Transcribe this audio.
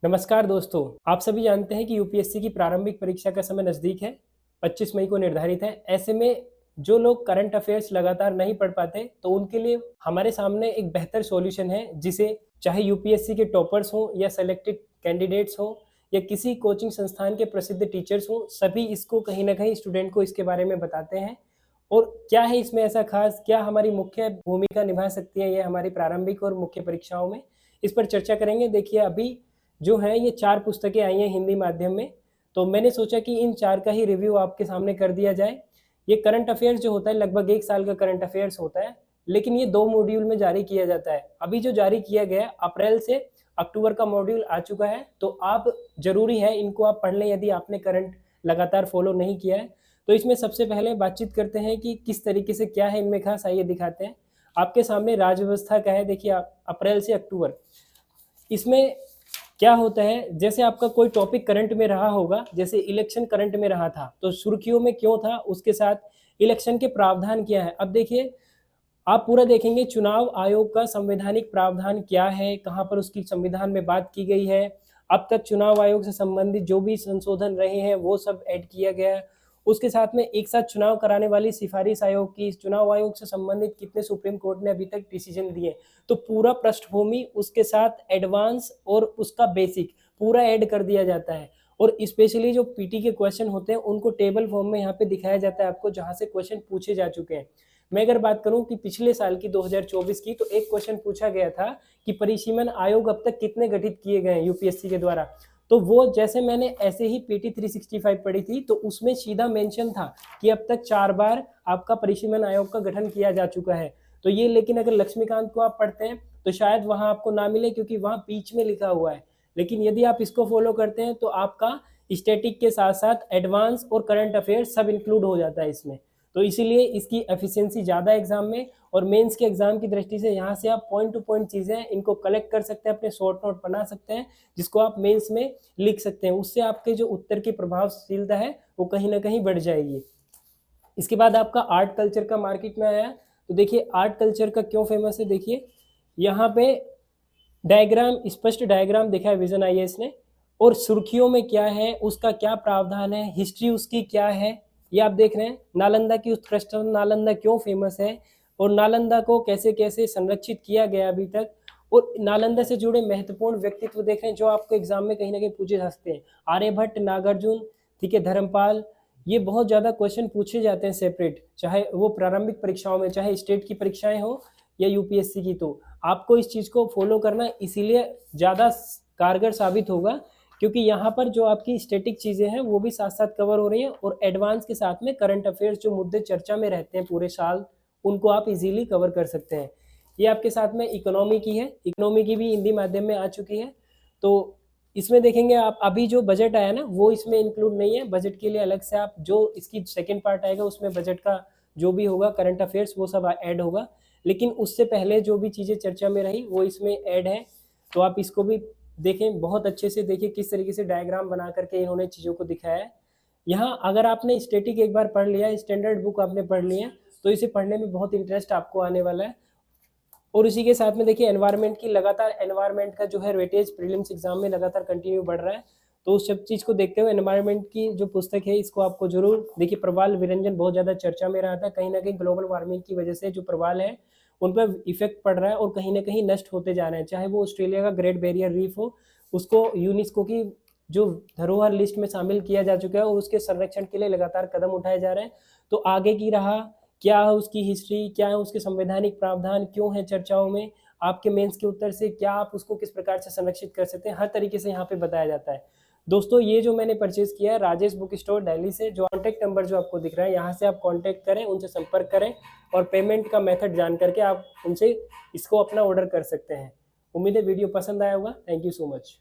नमस्कार दोस्तों, आप सभी जानते हैं कि यूपीएससी की प्रारंभिक परीक्षा का समय नज़दीक है, 25 मई को निर्धारित है। ऐसे में जो लोग करंट अफ़ेयर्स लगातार नहीं पढ़ पाते, तो उनके लिए हमारे सामने एक बेहतर सॉल्यूशन है, जिसे चाहे यूपीएससी के टॉपर्स हों या सेलेक्टेड कैंडिडेट्स हों या किसी कोचिंग संस्थान के प्रसिद्ध टीचर्स हों, सभी इसको कहीं न कहीं स्टूडेंट को इसके बारे में बताते हैं। और क्या है इसमें ऐसा ख़ास, क्या हमारी मुख्य भूमिका निभा सकती है ये हमारी प्रारंभिक और मुख्य परीक्षाओं में, इस पर चर्चा करेंगे। देखिए, अभी जो है ये 4 पुस्तकें आई हैं हिंदी माध्यम में, तो मैंने सोचा कि इन 4 का ही रिव्यू आपके सामने कर दिया जाए। ये करंट अफ़ेयर्स जो होता है लगभग 1 साल का करंट अफ़ेयर्स होता है, लेकिन ये 2 मॉड्यूल में जारी किया जाता है। अभी जो जारी किया गया है अप्रैल से अक्टूबर का मॉड्यूल आ चुका है, तो आप ज़रूरी है इनको आप पढ़ लें यदि आपने करंट लगातार फ़ॉलो नहीं किया है। तो इसमें सबसे पहले बातचीत करते हैं कि किस तरीके से क्या है इनमें ख़ास, आइए दिखाते हैं। आपके सामने राज्य व्यवस्था का है, देखिए अप्रैल से अक्टूबर। इसमें क्या होता है, जैसे आपका कोई टॉपिक करंट में रहा होगा, जैसे इलेक्शन करंट में रहा था, तो सुर्खियों में क्यों था, उसके साथ इलेक्शन के प्रावधान क्या है। अब देखिए, आप पूरा देखेंगे चुनाव आयोग का संवैधानिक प्रावधान क्या है, कहाँ पर उसकी संविधान में बात की गई है। अब तक चुनाव आयोग से संबंधित जो भी संशोधन रहे हैं वो सब ऐड किया गया है। उसके साथ में एक साथ चुनाव कराने वाली सिफारिश आयोग की, चुनाव आयोग से संबंधित कितने सुप्रीम कोर्ट ने अभी तक डिसीजन दिए, तो पूरा पृष्ठभूमि उसके साथ एडवांस और उसका बेसिक पूरा ऐड कर दिया जाता है। और स्पेशली जो पीटी के क्वेश्चन होते हैं उनको टेबल फॉर्म में यहाँ पे दिखाया जाता है आपको, जहाँ से क्वेश्चन पूछे जा चुके हैं। मैं अगर बात करूं कि पिछले साल की 2024 की, तो एक क्वेश्चन पूछा गया था कि परिसीमन आयोग अब तक कितने गठित किए गए हैं यूपीएससी के द्वारा। तो वो जैसे मैंने ऐसे ही पीटी 365 पढ़ी थी, तो उसमें सीधा मेंशन था कि अब तक 4 बार आपका परिसीमन आयोग का गठन किया जा चुका है। तो ये, लेकिन अगर लक्ष्मीकांत को आप पढ़ते हैं तो शायद वहां आपको ना मिले, क्योंकि वहां बीच में लिखा हुआ है। लेकिन यदि आप इसको फॉलो करते हैं तो आपका स्टैटिक के साथ साथ एडवांस और करंट अफेयर्स सब इंक्लूड हो जाता है इसमें। तो इसीलिए इसकी एफिशिएंसी ज़्यादा एग्जाम में, और मेंस के एग्जाम की दृष्टि से यहाँ से आप पॉइंट टू पॉइंट चीज़ें इनको कलेक्ट कर सकते हैं, अपने शॉर्ट नोट बना सकते हैं, जिसको आप मेंस में लिख सकते हैं। उससे आपके जो उत्तर की प्रभावशीलता है वो कहीं ना कहीं बढ़ जाएगी। इसके बाद आपका आर्ट कल्चर का मार्केट में आया, तो देखिए आर्ट कल्चर का क्यों फेमस है। देखिए यहाँ पे डायग्राम, स्पष्ट डायग्राम देखा है विजन आईएएस ने, और सुर्खियों में क्या है, उसका क्या प्रावधान है, हिस्ट्री उसकी क्या है, ये आप देख रहे हैं। नालंदा की उत्कृष्टता, नालंदा क्यों फेमस है, और नालंदा को कैसे कैसे संरक्षित किया गया अभी तक, और नालंदा से जुड़े महत्वपूर्ण व्यक्तित्व देख रहे हैं जो आपको एग्जाम में कहीं ना कहीं पूछे जा सकते हैं। आर्यभट्ट, नागार्जुन, ठीक है, धर्मपाल, ये बहुत ज़्यादा क्वेश्चन पूछे जाते हैं सेपरेट, चाहे वो प्रारंभिक परीक्षाओं में, चाहे स्टेट की परीक्षाएं हो या यूपीएससी की। तो आपको इस चीज़ को फॉलो करना इसीलिए ज़्यादा कारगर साबित होगा, क्योंकि यहाँ पर जो आपकी स्टैटिक चीज़ें हैं वो भी साथ साथ कवर हो रही हैं, और एडवांस के साथ में करंट अफेयर्स जो मुद्दे चर्चा में रहते हैं पूरे साल, उनको आप इजीली कवर कर सकते हैं। ये आपके साथ में इकोनॉमी की है, इकोनॉमी की भी हिंदी माध्यम में आ चुकी है। तो इसमें देखेंगे आप, अभी जो बजट आया ना वो इसमें इंक्लूड नहीं है, बजट के लिए अलग से आप, जो इसकी सेकेंड पार्ट आएगा उसमें बजट का जो भी होगा, करंट अफेयर्स, वो सब ऐड होगा। लेकिन उससे पहले जो भी चीज़ें चर्चा में रही वो इसमें ऐड है, तो आप इसको भी देखें, बहुत अच्छे से देखिए किस तरीके से डायग्राम बना करके इन्होंने चीज़ों को दिखाया है। यहाँ अगर आपने स्टैटिक एक बार पढ़ लिया, स्टैंडर्ड बुक आपने पढ़ ली है, तो इसे पढ़ने में बहुत इंटरेस्ट आपको आने वाला है। और इसी के साथ में देखिए एनवायरनमेंट की, लगातार एनवायरनमेंट का जो है वेटेज प्रीलिम्स एग्जाम में लगातार कंटिन्यू बढ़ रहा है। तो उस सब चीज़ को देखते हुए एनवायरनमेंट की जो पुस्तक है इसको आपको जरूर देखिए। प्रवाल विरंजन बहुत ज़्यादा चर्चा में रहा था, कहीं ना कहीं ग्लोबल वार्मिंग की वजह से जो प्रवाल है उन पर इफेक्ट पड़ रहा है और कहीं ना कहीं नष्ट होते जा रहे हैं। चाहे वो ऑस्ट्रेलिया का ग्रेट बैरियर रीफ हो, उसको यूनेस्को की जो धरोहर लिस्ट में शामिल किया जा चुका है और उसके संरक्षण के लिए लगातार कदम उठाए जा रहे हैं। तो आगे की राह क्या है, उसकी हिस्ट्री क्या है, उसके संवैधानिक प्रावधान क्यों है चर्चाओं में, आपके मेंस के उत्तर से क्या आप उसको किस प्रकार से संरक्षित कर सकते हैं, हर तरीके से यहाँ पे बताया जाता है। दोस्तों ये जो मैंने परचेज किया है राजेश बुक स्टोर दिल्ली से, जो कॉन्टैक्ट नंबर जो आपको दिख रहा है यहाँ से आप कॉन्टैक्ट करें, उनसे संपर्क करें, और पेमेंट का मेथड जान करके आप उनसे इसको अपना ऑर्डर कर सकते हैं। उम्मीद है वीडियो पसंद आया होगा। Thank you so much.